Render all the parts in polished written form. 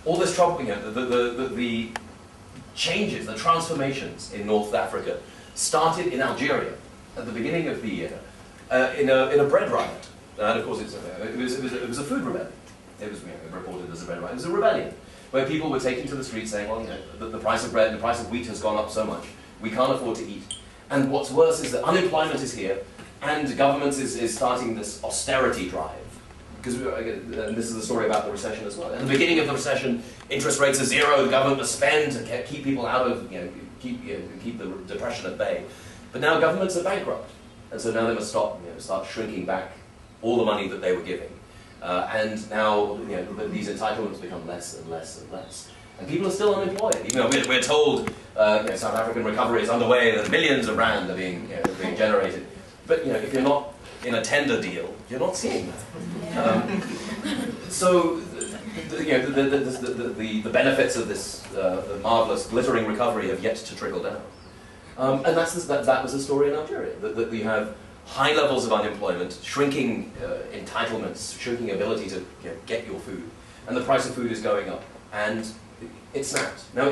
all this trouble, you know, the changes, the transformations in North Africa started in Algeria at the beginning of the year in a bread riot. And of course, it was a food rebellion. It was, you know, reported as a bread riot. It was a rebellion where people were taking to the streets saying, well, you know, the price of bread, the price of wheat has gone up so much, we can't afford to eat. And what's worse is that unemployment is here, and the government is starting this austerity drive. Because this is the story about the recession as well. At the beginning of the recession, interest rates are zero, the government must spend to keep people out of, you know, keep the depression at bay. But now governments are bankrupt, and so now they must start shrinking back all the money that they were giving. And now, you know, these entitlements become less and less and less. And people are still unemployed. Even though we're told South African recovery is underway, that millions of rand are being generated. But you know, if you're not in a tender deal, you're not seeing that. So the benefits of this the marvelous, glittering recovery have yet to trickle down. And that was the story in Algeria, that we have high levels of unemployment, shrinking entitlements, shrinking ability to get your food, and the price of food is going up, and it snapped. Now,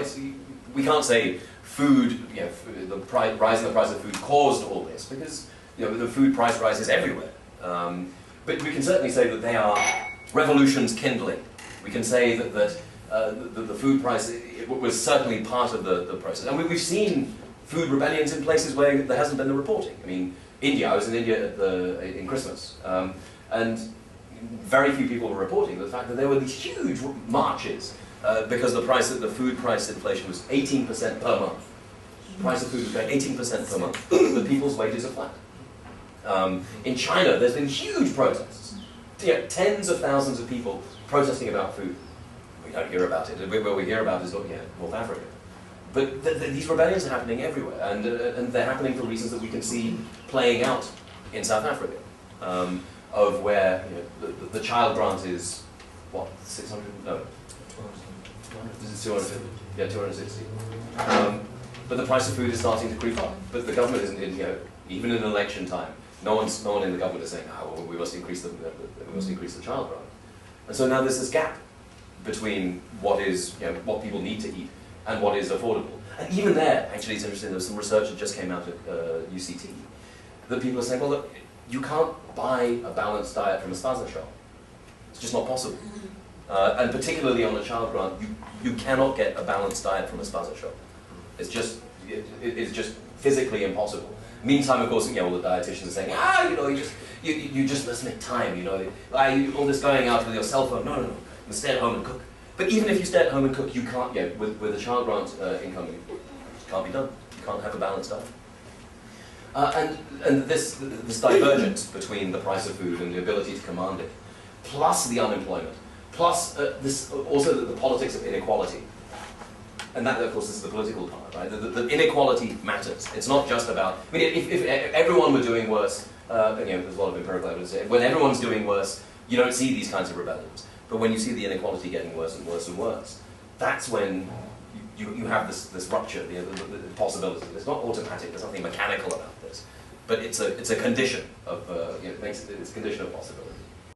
we can't say food, the rise in the price of food caused all this, because the food price rises everywhere. But we can certainly say that they are revolutions kindling. We can say that the food price was certainly part of the process. And we've seen food rebellions in places where there hasn't been the reporting. I mean, India, I was in India in Christmas, and very few people were reporting the fact that there were these huge marches because the food price inflation was 18% per month. The price of food was going 18% per month, but people's wages are flat. In China, there's been huge protests. Tens of thousands of people protesting about food. We don't hear about it. Where we hear about it is North Africa. But these rebellions are happening everywhere, and they're happening for reasons that we can see playing out in South Africa, of where the child grant is, what, 600? No. 250? Yeah, 260. But the price of food is starting to creep up. But the government isn't, even in election time, no one in the government is saying, well, we must increase the child grant. And so now there's this gap between what people need to eat and what is affordable. And even there, actually, it's interesting, there was some research that just came out at UCT, that people are saying, well, look, you can't buy a balanced diet from a spaza shop. It's just not possible. And particularly on a child grant, you cannot get a balanced diet from a spaza shop. It's just physically impossible. Meantime, of course, all the dietitians are saying, you just must make time, all this going out with your cell phone. No, you stay at home and cook. But even if you stay at home and cook, you can't, with a child grant income, it can't be done. You can't have a balanced diet. And this divergence between the price of food and the ability to command it, plus the unemployment, plus also the politics of inequality. And that, of course, is the political part, right? The inequality matters. It's not just about, if everyone were doing worse, there's a lot of empirical evidence here, when everyone's doing worse, you don't see these kinds of rebellions. But when you see the inequality getting worse and worse and worse, that's when you have this rupture, the possibility. It's not automatic, there's nothing mechanical about this. But it's a condition of, it's a condition of possibility.